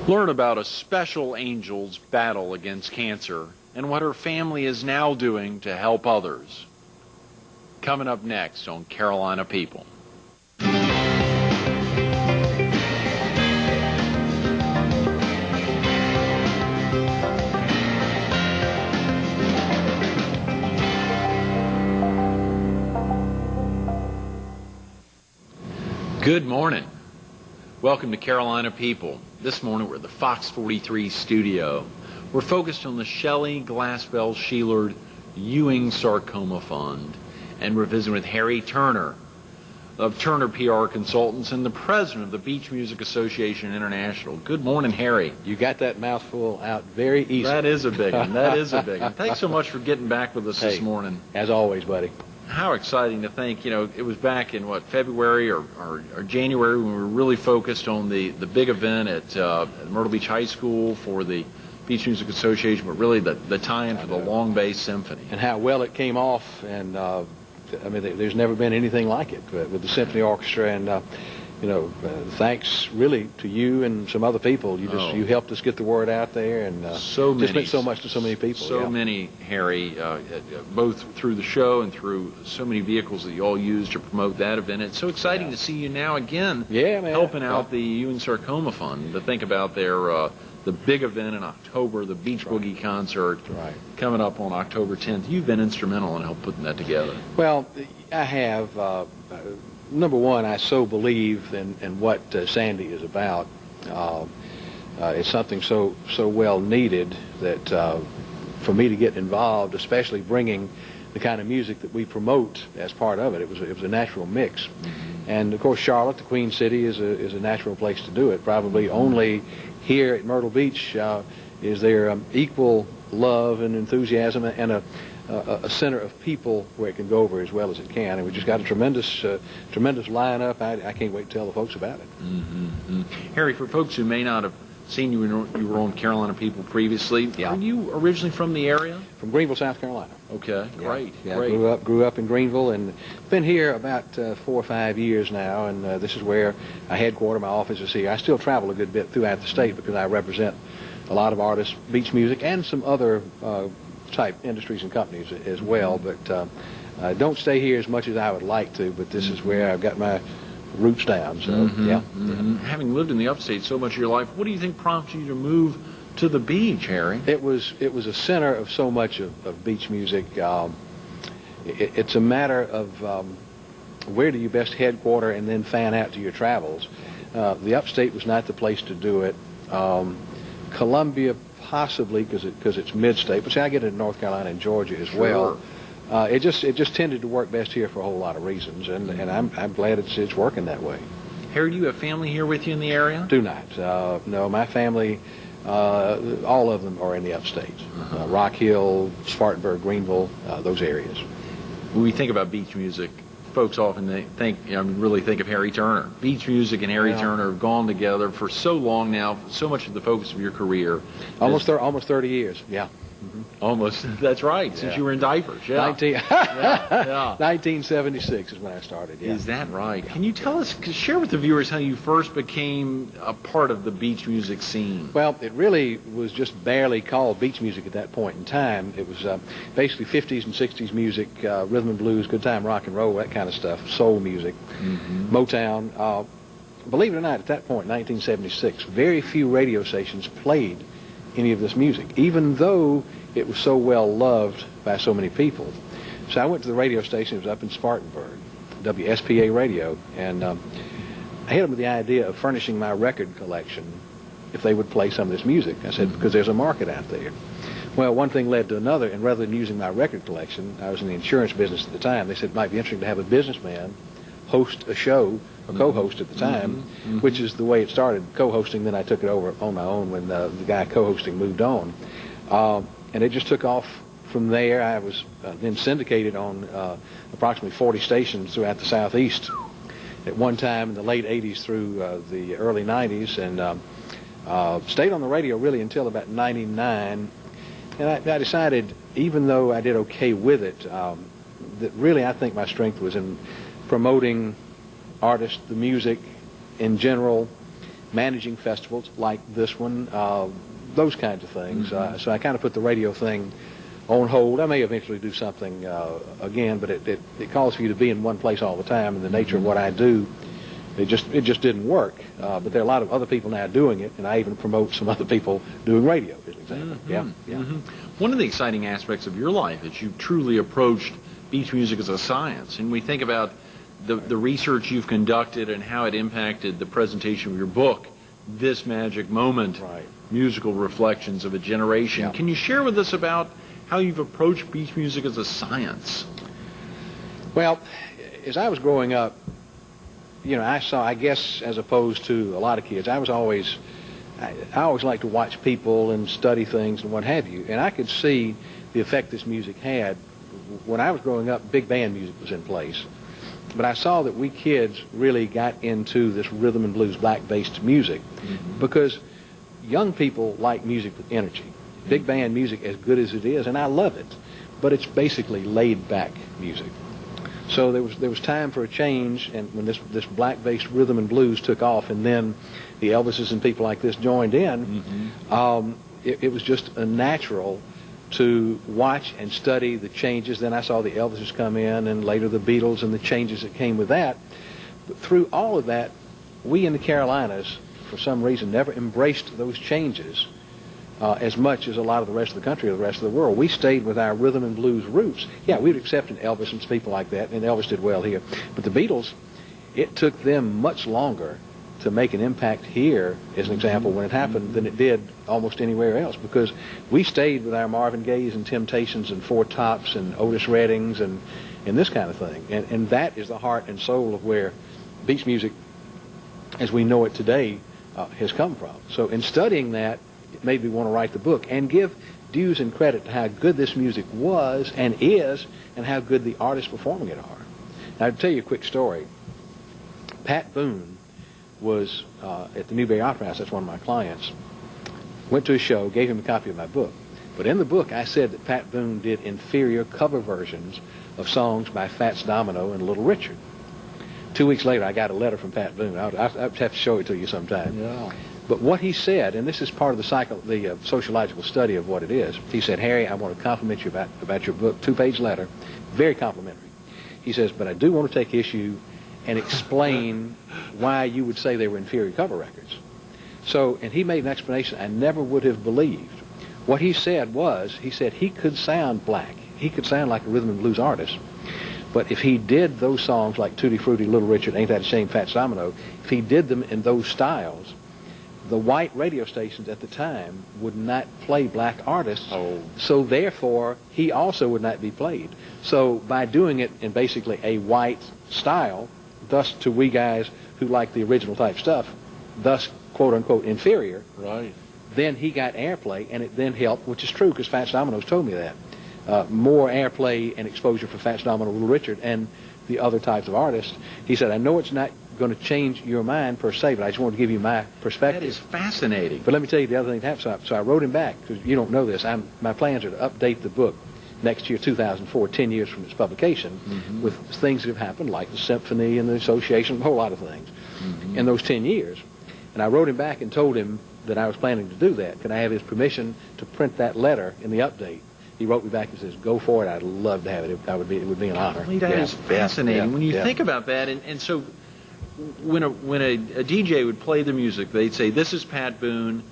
Learn about a special angel's battle against cancer and what her family is now doing to help others. Coming up next on Carolina People. Good morning. Welcome to Carolina People. This morning we're at the Fox 43 studio. We're focused on the Shelley Glaspell Sheelard Ewing Sarcoma Fund, and we're visiting with Harry Turner of Turner PR Consultants and the president of the Beach Music Association International. Good morning, Harry. You got that mouthful out very easy. That is a big one. That is a big one. Thanks so much for getting back with us this morning. As always, buddy. How exciting to think, it was back in, February or January when we were really focused on the big event at Myrtle Beach High School for the Beach Music Association, but really the tie-in for the Long Bay Symphony. And how well it came off, and there's never been anything like it with the Symphony Orchestra, and thanks really to you and some other people. You helped us get the word out there, and just meant so much to so many people. So many, Harry, both through the show and through so many vehicles that you all use to promote that event. It's so exciting to see you now again helping out the Ewing Sarcoma Fund, to think about their the big event in October, the Beach Boogie concert coming up on October 10th. You've been instrumental in helping putting that together. Well, I have. Number one, I so believe in what Sandy is about. It's something so well needed that for me to get involved, especially bringing the kind of music that we promote as part of it, it was a natural mix. Mm-hmm. And of course, Charlotte, the Queen City, is a natural place to do it. Probably only here at Myrtle Beach is there equal love and enthusiasm and a center of people where it can go over as well as it can, and we just got a tremendous lineup. I can't wait to tell the folks about it. Mm-hmm. Harry, for folks who may not have seen you when you were on Carolina People previously, are you originally from the area? From Greenville, South Carolina. Okay, great. Grew up in Greenville, and been here about 4 or 5 years now, and this is where I headquarter. My office is here. I still travel a good bit throughout the state because I represent a lot of artists, beach music, and some other type industries and companies as well, but I don't stay here as much as I would like to, but this is where I've got my roots down, so Having lived in the upstate so much of your life, what do you think prompted you to move to the beach, Harry? It was a center of so much of beach music. It's a matter of where do you best headquarter and then fan out to your travels. The upstate was not the place to do it. Columbia possibly because it's mid-state, but see, I get it in North Carolina and Georgia as well. It just tended to work best here for a whole lot of reasons, and I'm glad it's working that way. Harry, do you have family here with you in the area? Do not. No, my family, all of them are in the upstate. Rock Hill, Spartanburg, Greenville, those areas. When we think about beach music, folks often really think of Harry Turner. Beach music and Harry Turner have gone together for so long now, so much of the focus of your career. Almost 30 years, yeah. Mm-hmm. Almost, that's right, since you were in diapers. 1976 is when I started, Is that right? Yeah. Can you share with the viewers how you first became a part of the beach music scene? Well, it really was just barely called beach music at that point in time. It was basically 50s and 60s music, rhythm and blues, good time rock and roll, that kind of stuff, soul music, Motown. Believe it or not, at that point, 1976, very few radio stations played any of this music, even though it was so well loved by so many people. So I went to the radio station. It was up in Spartanburg, WSPA Radio, and I hit them with the idea of furnishing my record collection if they would play some of this music. I said, because there's a market out there. Well, one thing led to another, and rather than using my record collection, I was in the insurance business at the time, they said it might be interesting to have a businessman host a show, or co-host at the time, which is the way it started, co-hosting. Then I took it over on my own when the guy co-hosting moved on. And it just took off from there. I was then syndicated on approximately 40 stations throughout the Southeast at one time in the late 80s through the early 90s, and stayed on the radio really until about 99. And I decided, even though I did okay with it, that really I think my strength was in promoting artists, the music in general, managing festivals like this one, those kinds of things. So I kind of put the radio thing on hold. I may eventually do something again, but it calls for you to be in one place all the time, and the nature of what I do, it just didn't work. But there are a lot of other people now doing it, and I even promote some other people doing radio, as an example. One of the exciting aspects of your life is you truly approached beach music as a science, and we think about the research you've conducted and how it impacted the presentation of your book, This Magic Moment, Musical Reflections of a Generation. Can you share with us about how you've approached beach music as a science? Well, as I was growing up, I guess as opposed to a lot of kids, I always liked to watch people and study things and what have you, and I could see the effect this music had. When I was growing up, big band music was in place, but I saw that we kids really got into this rhythm and blues black-based music because young people like music with energy. Big band music, as good as it is, and I love it, but it's basically laid-back music. So there was time for a change, and when this black-based rhythm and blues took off, and then the Elvises and people like this joined in, it was just a natural to watch and study the changes. Then I saw the Elvises come in, and later the Beatles and the changes that came with that. But through all of that, we in the Carolinas, for some reason, never embraced those changes as much as a lot of the rest of the country or the rest of the world. We stayed with our rhythm and blues roots. Yeah, we'd accepted Elvis and people like that, and Elvis did well here. But the Beatles, it took them much longer to make an impact here, as an example, when it happened, than it did almost anywhere else, because we stayed with our Marvin Gayes and Temptations and Four Tops and Otis Reddings and this kind of thing. And that is the heart and soul of where beach music, as we know it today, has come from. So in studying that, it made me want to write the book and give dues and credit to how good this music was and is, and how good the artists performing it are. Now, to tell you a quick story, Pat Boone was at the Newberry Opera House. That's one of my clients. Went to a show, gave him a copy of my book. But in the book, I said that Pat Boone did inferior cover versions of songs by Fats Domino and Little Richard. 2 weeks later, I got a letter from Pat Boone. I'll have to show it to you sometime. Yeah. But what he said, and this is part of the sociological study of what it is, he said, Harry, I want to compliment you about your book, 2-page letter, very complimentary. He says, but I do want to take issue and explain why you would say they were inferior cover records. So, and he made an explanation I never would have believed. What he said was, he said he could sound black. He could sound like a rhythm and blues artist. But if he did those songs like Tutti Frutti, Little Richard, Ain't That a Shame, Fats Domino, if he did them in those styles, the white radio stations at the time would not play black artists, so therefore he also would not be played. So by doing it in basically a white style, thus to we guys who like the original type stuff, thus quote-unquote inferior, then he got airplay, and it then helped, which is true because Fats Domino's told me that. More airplay and exposure for Fats Domino, Little Richard, and the other types of artists. He said, I know it's not going to change your mind per se, but I just wanted to give you my perspective. That is fascinating. But let me tell you the other thing that happened. So I wrote him back, because you don't know this. My plans are to update the book next year, 2004, 10 years from its publication, with things that have happened, like the symphony and the association, a whole lot of things, in those 10 years. And I wrote him back and told him that I was planning to do that. Can I have his permission to print that letter in the update? He wrote me back and says, go for it. I'd love to have it. It would be an honor. That is fascinating. When you think about that, and so when a DJ would play the music, they'd say, this is Pat Boone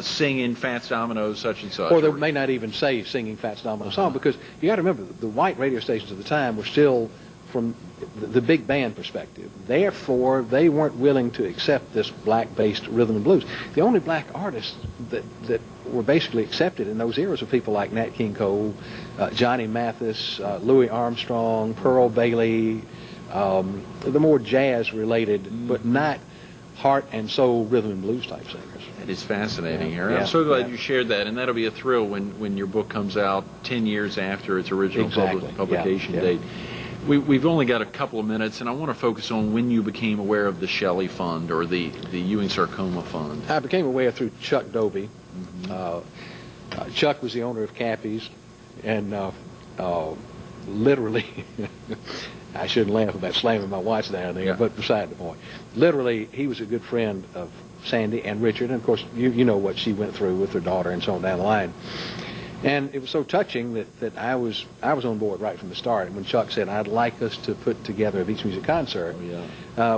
singing Fats Domino such and such. Or they may not even say singing Fats Domino song, because you got to remember, the white radio stations at the time were still from the big band perspective. Therefore, they weren't willing to accept this black-based rhythm and blues. The only black artists that were basically accepted in those eras were people like Nat King Cole, Johnny Mathis, Louis Armstrong, Pearl Bailey, the more jazz-related, but not heart and soul rhythm and blues type singers. That is fascinating, Harry. I'm so glad you shared that, and that'll be a thrill when your book comes out 10 years after its original publication date. We've only got a couple of minutes, and I want to focus on when you became aware of the Shelley Fund, or the Ewing Sarcoma Fund. I became aware through Chuck Dobie. Chuck was the owner of Cappy's, and literally, I shouldn't laugh about slamming my watch down there, but beside the point. Literally, he was a good friend of Sandy and Richard, and of course you know what she went through with her daughter and so on down the line. And it was so touching that I was on board right from the start. When Chuck said, I'd like us to put together a beach music concert,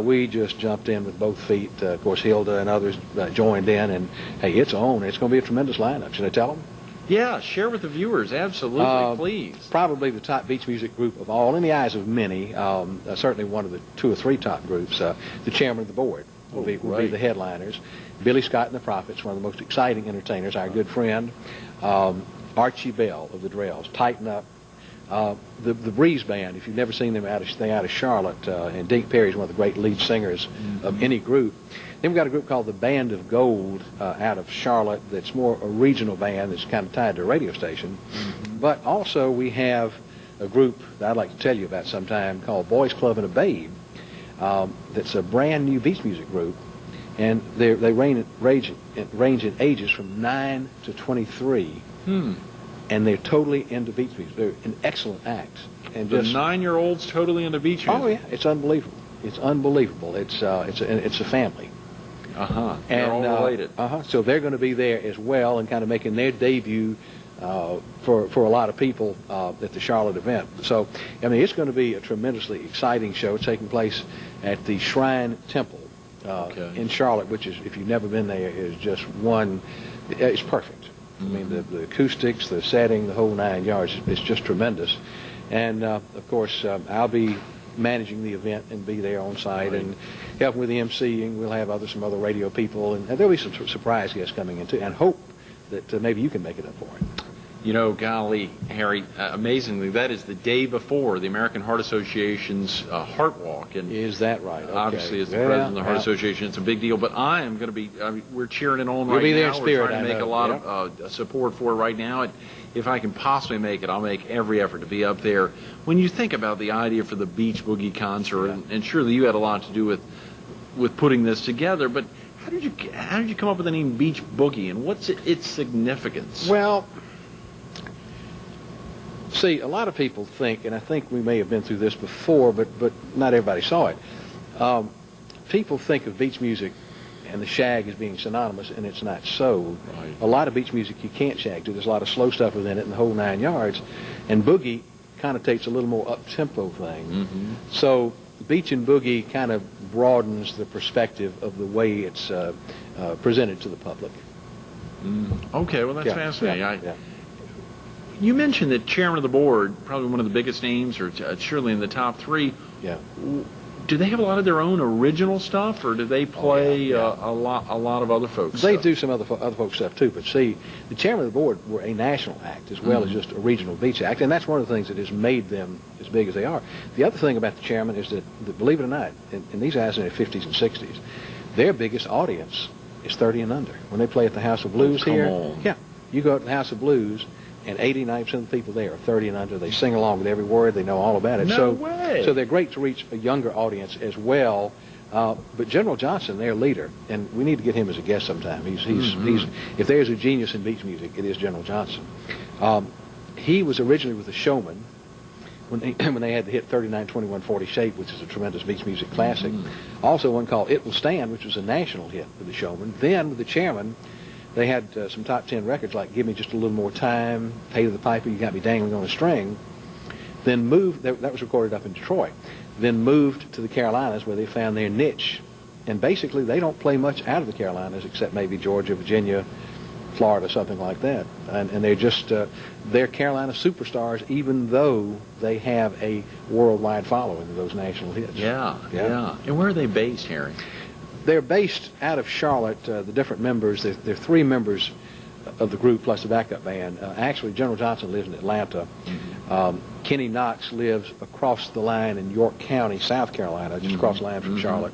we just jumped in with both feet. Of course, Hilda and others joined in, and hey, it's on. It's going to be a tremendous lineup. Should I tell them? Yeah, share with the viewers. Absolutely, please. Probably the top beach music group of all, in the eyes of many. Certainly one of the 2 or 3 top groups. The chairman of the board will be the headliners. Billy Scott and the Prophets, one of the most exciting entertainers, our good friend. Archie Bell of the Drells, Tighten Up. The Breeze Band, if you've never seen them, they out of Charlotte, and Dink Perry's one of the great lead singers of any group. Then we've got a group called the Band of Gold out of Charlotte that's more a regional band that's kind of tied to a radio station. But also we have a group that I'd like to tell you about sometime called Boys Club and a Babe. That's a brand new beach music group, and they range in ages from 9 to 23. And they're totally into beach music. They're an excellent act. And the 9-year-olds totally into beach music. Oh yeah, it's unbelievable. It's unbelievable. It's a family. They're all related. So they're going to be there as well, and kind of making their debut for a lot of people at the Charlotte event. So I mean, it's going to be a tremendously exciting show taking place at the Shrine Temple in Charlotte, which is, if you've never been there, is just one. It's perfect. I mean, the acoustics, the setting, the whole 9 yards, it's just tremendous. And, of course, I'll be managing the event and be there on site and helping with the emceeing. We'll have some other radio people, and there'll be some surprise guests coming in, too, and hope that maybe you can make it up for it. You know, golly, Harry, amazingly, that is the day before the American Heart Association's Heart Walk. And is that right? Okay. Obviously, as the president of the Heart Association, it's a big deal. But I am going to be, we're cheering it on right now. Be there in spirit, we're trying to make a lot of support for it right now. And if I can possibly make it, I'll make every effort to be up there. When you think about the idea for the Beach Boogie concert, and surely you had a lot to do with putting this together, but how did you come up with the name Beach Boogie, and what's its significance? Well, see, a lot of people think, and I think we may have been through this before, but not everybody saw it. People think of beach music and the shag as being synonymous, and it's not so. Right. A lot of beach music you can't shag to. There's a lot of slow stuff within it and the whole 9 yards. And boogie connotates a little more up-tempo thing. So beach and boogie kind of broadens the perspective of the way it's presented to the public. Okay, well, that's fascinating. Yeah. You mentioned that chairman of the board, probably one of the biggest names, or surely in the top 3. Yeah. Do they have a lot of their own original stuff, or do they play a lot of other folks' They stuff? do some other folks' stuff too. But see, the chairman of the board were a national act as well as just a regional beach act, and that's one of the things that has made them as big as they are. The other thing about the chairman is that believe it or not, in these guys in their 50s and 60s, their biggest audience is 30 and under. When they play at the House of Blues here, you go to the House of Blues, and 89% of the people there are 30 and under. They sing along with every word. They know all about it. No way. So they're great to reach a younger audience as well. But General Johnson, their leader, and we need to get him as a guest sometime. He's if there's a genius in beach music, it is General Johnson. He was originally with the Showmen when they had the hit 39-21-40 Shape, which is a tremendous beach music classic. Also one called It Will Stand, which was a national hit with the Showmen. Then with the chairman, they had some top 10 records like Give Me Just a Little More Time, Pay to the Piper, You Got Me Dangling on a String. Then moved, that was recorded up in Detroit, then moved to the Carolinas where they found their niche. And basically they don't play much out of the Carolinas except maybe Georgia, Virginia, Florida, something like that. And they're just, they're Carolina superstars even though they have a worldwide following of those national hits. Yeah. And where are they based, Harry? They're based out of Charlotte. The different members, there are 3 members of the group plus the backup band. Actually, General Johnson lives in Atlanta. Kenny Knox lives across the line in York County, South Carolina, just across the line from Charlotte.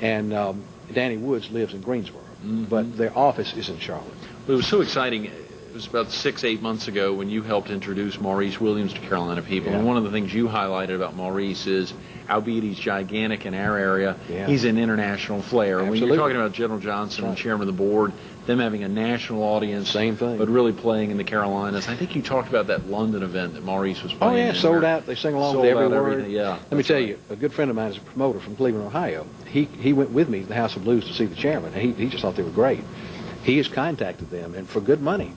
And Danny Woods lives in Greensboro. But their office is in Charlotte. It was so exciting it was about 6-8 months ago when you helped introduce Maurice Williams to Carolina people. Yeah. And one of the things you highlighted about Maurice is, albeit he's gigantic in our area, Yeah. he's an international flair. When Absolutely. you're talking about General Johnson, That's right. Chairman of the Board, them having a national audience, Same thing. but really playing in the Carolinas. I think you talked about that London event that Maurice was Oh, playing yeah, in sold there. out. They sing along Sold with every out word. everything, yeah, Let me that's tell right. you, a good friend of mine is a promoter from Cleveland, Ohio. He went with me to the House of Blues to see the chairman. He just thought they were great. He has contacted them, and for good money,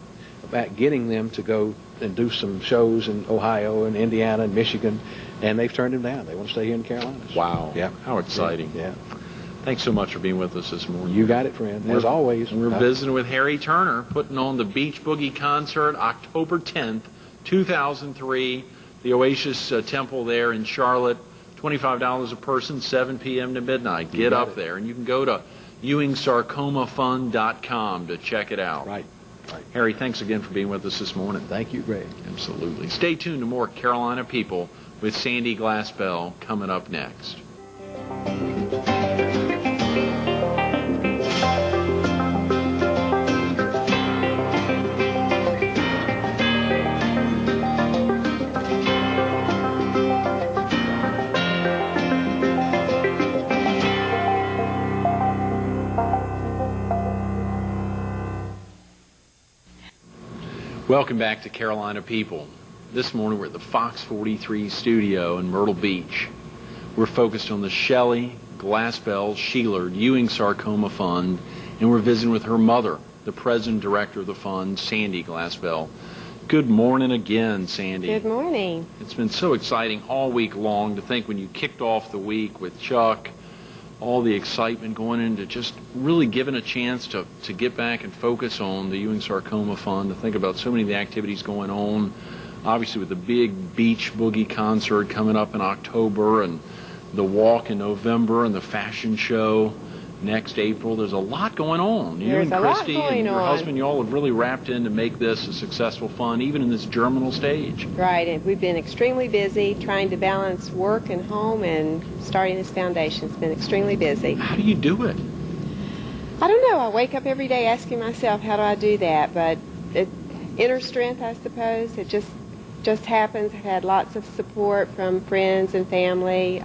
about getting them to go and do some shows in Ohio and Indiana and Michigan, and they've turned him down. They want to stay here in the Carolinas. Wow. Yeah. How exciting. Yeah. Thanks so much for being with us this morning. You got it, friend. As always. We're visiting with Harry Turner, putting on the Beach Boogie concert October 10th, 2003, the Oasis Temple there in Charlotte. $25 a person, 7 p.m. to midnight. Get up there. And you can go to EwingSarcomaFund.com to check it out. Right. Harry, thanks again for being with us this morning. Thank you, Greg. Absolutely. Stay tuned to more Carolina People with Sandy Glaspell coming up next. Welcome back to Carolina People. This morning we're at the Fox 43 studio in Myrtle Beach. We're focused on the Shelley Glaspell Sheelard Ewing Sarcoma Fund, and we're visiting with her mother, the president director of the fund, Sandy Glaspell. Good morning again, Sandy. Good morning. It's been so exciting all week long to think when you kicked off the week with Chuck, all the excitement going into just really giving a chance to get back and focus on the Ewing Sarcoma Fund, to think about so many of the activities going on, obviously with the big Beach Boogie concert coming up in October and the walk in November and the fashion show next April. There's a lot going on. You There's and a lot Christy going and your on. husband, you all have really wrapped in to make this a successful fund, even in this germinal stage. Right, and we've been extremely busy trying to balance work and home and starting this foundation. It's been extremely busy. How do you do it? I don't know. I wake up every day asking myself, how do I do that? But inner strength, I suppose. It just happens. I've had lots of support from friends and family.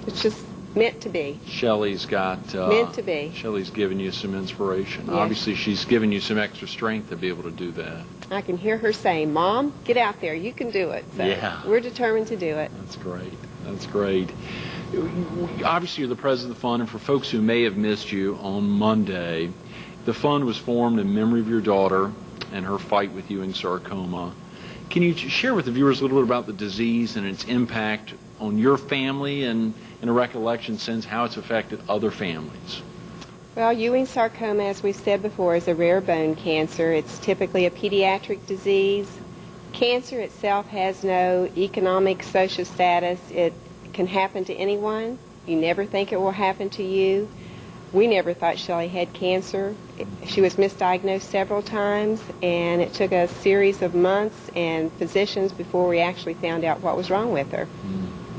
It's just meant to be. Shelley's got... meant to be. Shelley's given you some inspiration. Yes. Obviously, she's given you some extra strength to be able to do that. I can hear her saying, Mom, get out there. You can do it. So Yeah. we're determined to do it. That's great. That's great. Obviously, you're the president of the fund, and for folks who may have missed you on Monday, the fund was formed in memory of your daughter and her fight with Ewing sarcoma. Can you share with the viewers a little bit about the disease and its impact on your family, and in a recollection sense, how it's affected other families? Well, Ewing sarcoma, as we've said before, is a rare bone cancer. It's typically a pediatric disease. Cancer itself has no economic, social status. It can happen to anyone. You never think it will happen to you. We never thought Shelley had cancer. She was misdiagnosed several times, and it took a series of months and physicians before we actually found out what was wrong with her.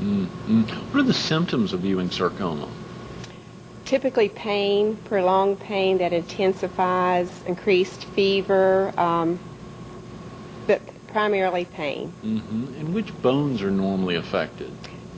What are the symptoms of Ewing sarcoma? Typically pain, prolonged pain that intensifies, increased fever, but primarily pain. And which bones are normally affected?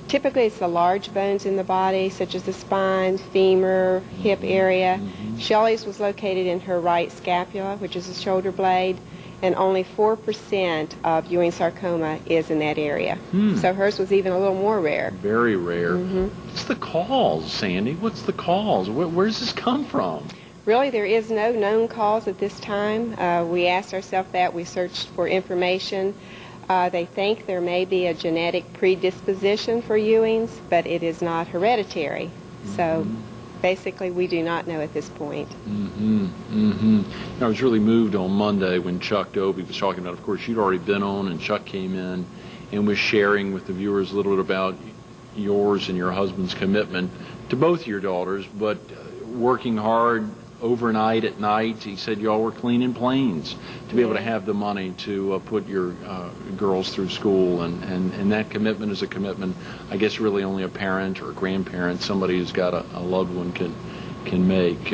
Typically it's the large bones in the body, such as the spine, femur, hip area. Shelley's was located in her right scapula, which is the shoulder blade, and only 4% of Ewing sarcoma is in that area. So hers was even a little more rare. Very rare. What's the cause, Sandy? What's the cause? Where does this come from? Really, there is no known cause at this time. We asked ourselves that. We searched for information. They think there may be a genetic predisposition for Ewing's, but it is not hereditary. So basically, we do not know at this point. I was really moved on Monday when Chuck Dobie was talking about, of course, you'd already been on, and Chuck came in and was sharing with the viewers a little bit about yours and your husband's commitment to both your daughters, but working hard overnight at night. He said y'all were cleaning planes to be able to have the money to put your girls through school, and that commitment is a commitment I guess really only a parent or a grandparent, somebody who's got a loved one can make.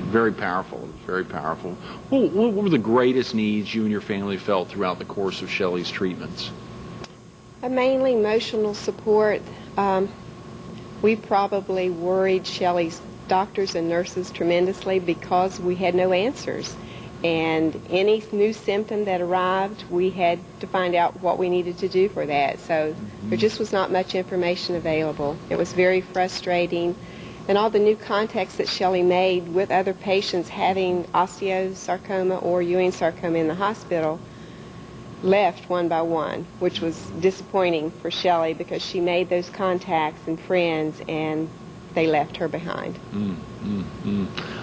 Very powerful. Very powerful. What were the greatest needs you and your family felt throughout the course of Shelley's treatments? Mainly emotional support. We probably worried Shelley's doctors and nurses tremendously because we had no answers. And any new symptom that arrived, we had to find out what we needed to do for that. So there just was not much information available. It was very frustrating. And all the new contacts that Shelley made with other patients having osteosarcoma or Ewing sarcoma in the hospital left one by one, which was disappointing for Shelley because she made those contacts and friends, and they left her behind.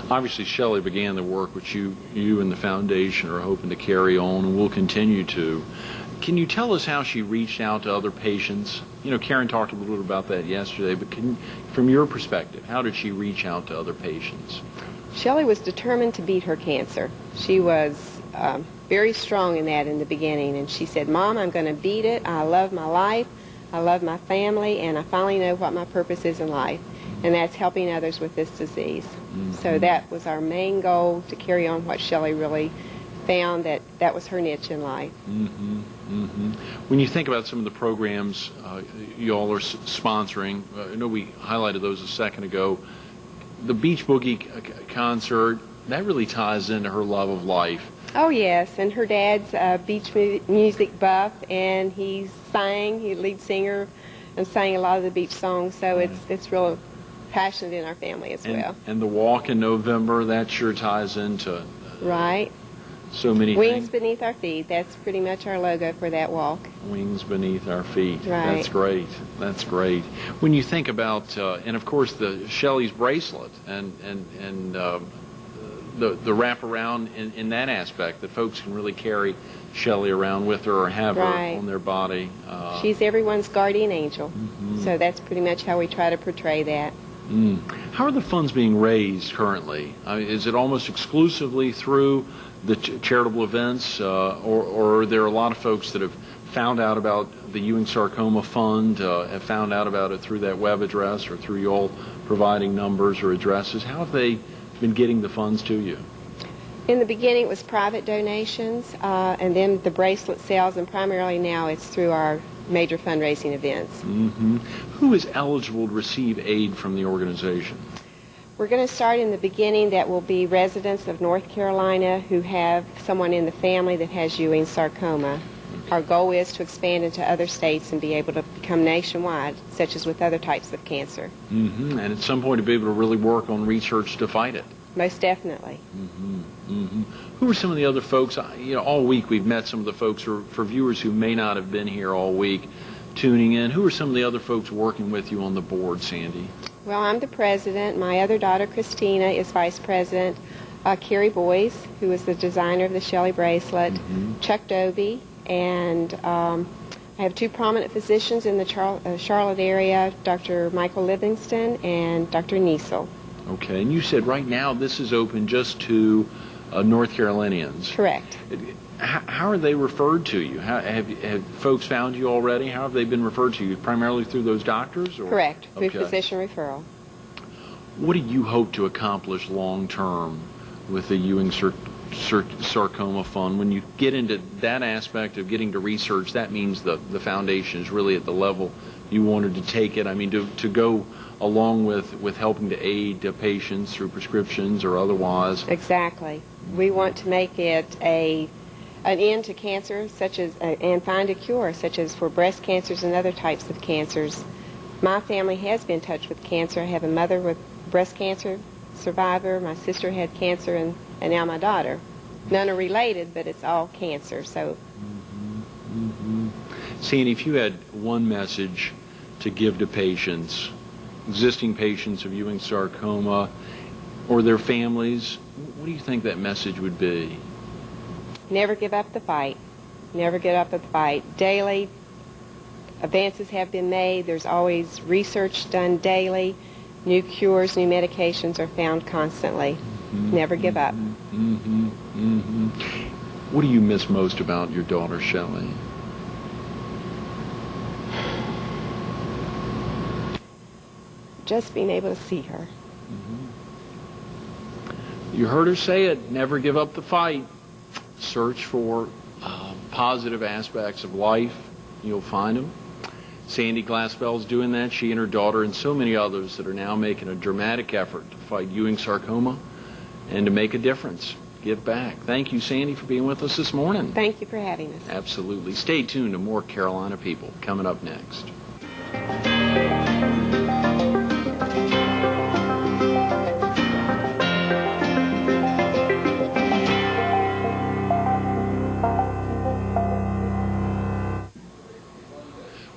Obviously, Shelley began the work which you and the foundation are hoping to carry on and will continue to. Can you tell us how she reached out to other patients? You know, Karen talked a little bit about that yesterday, but from your perspective, how did she reach out to other patients? Shelley was determined to beat her cancer. She was very strong in that in the beginning, and she said, "Mom, I'm going to beat it. I love my life, I love my family, and I finally know what my purpose is in life, and that's helping others with this disease." So that was our main goal, to carry on what Shelley really found, that was her niche in life. When you think about some of the programs you all are sponsoring, I know we highlighted those a second ago, the Beach Boogie concert, that really ties into her love of life. Oh yes, and her dad's a beach music buff, and he's lead singer, and sang a lot of the beach songs, so it's real passionate in our family as well. And the walk in November, that sure ties into right. So many Wings things. Beneath Our Feet, that's pretty much our logo for that walk. Wings beneath our feet. Right. That's great. That's great. When you think about, and of course the Shelley's bracelet and the wraparound in that aspect, that folks can really carry Shelley around with her or have Right. her on their body. She's everyone's guardian angel. So that's pretty much how we try to portray that. How are the funds being raised currently? I mean, is it almost exclusively through the charitable events, or are there a lot of folks that have found out about the Ewing Sarcoma Fund, have found out about it through that web address or through you all providing numbers or addresses? How have they been getting the funds to you? In the beginning, it was private donations, and then the bracelet sales, and primarily now it's through our major fundraising events. Who is eligible to receive aid from the organization? We're going to start in the beginning. That will be residents of North Carolina who have someone in the family that has Ewing sarcoma. Our goal is to expand into other states and be able to become nationwide, such as with other types of cancer. And at some point to be able to really work on research to fight it. Most definitely. Who are some of the other folks? You know, all week we've met some of the folks, for viewers who may not have been here all week tuning in. Who are some of the other folks working with you on the board, Sandy? Well, I'm the president. My other daughter, Christina, is vice president. Carrie Boyce, who is the designer of the Shelley bracelet. Chuck Dobie. And I have two prominent physicians in the Charlotte area, Dr. Michael Livingston and Dr. Niesel. Okay, and you said right now this is open just to North Carolinians. Correct. How are they referred to you? Have folks found you already? How have they been referred to you? Primarily through those doctors? Or? Correct, through Okay. physician referral. What do you hope to accomplish long term with the Ewing Sarcoma Fund? When you get into that aspect of getting to research, that means the foundation is really at the level you wanted to take it. I mean, to go along with helping to aid patients through prescriptions or otherwise. Exactly. We want to make it an end to cancer, such as and find a cure, such as for breast cancers and other types of cancers. My family has been touched with cancer. I have a mother with breast cancer survivor. My sister had cancer, and now my daughter. None are related, but it's all cancer. So, Sandy, if you had one message to give to patients, existing patients of Ewing sarcoma, or their families, what do you think that message would be? never give up the fight. Never give up the fight. Daily advances have been made. There's always research done daily. New cures, new medications are found constantly. Never give up. What do you miss most about your daughter, Shelley? Just being able to see her. You heard her say it, never give up the fight. Search for positive aspects of life. You'll find them. Sandy Glaspell is doing that. She and her daughter and so many others that are now making a dramatic effort to fight Ewing sarcoma and to make a difference. Give back. Thank you, Sandy, for being with us this morning. Thank you for having us. Absolutely. Stay tuned to more Carolina People coming up next.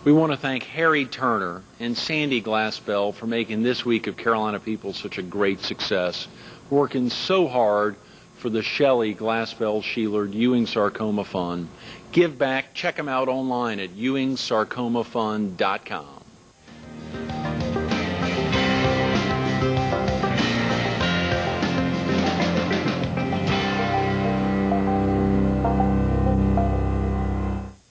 We want to thank Harry Turner and Sandy Glaspell for making this week of Carolina People such a great success, working so hard for the Shelley Glaspell Sheelard Ewing Sarcoma Fund. Give back. Check them out online at ewingsarcomafund.com.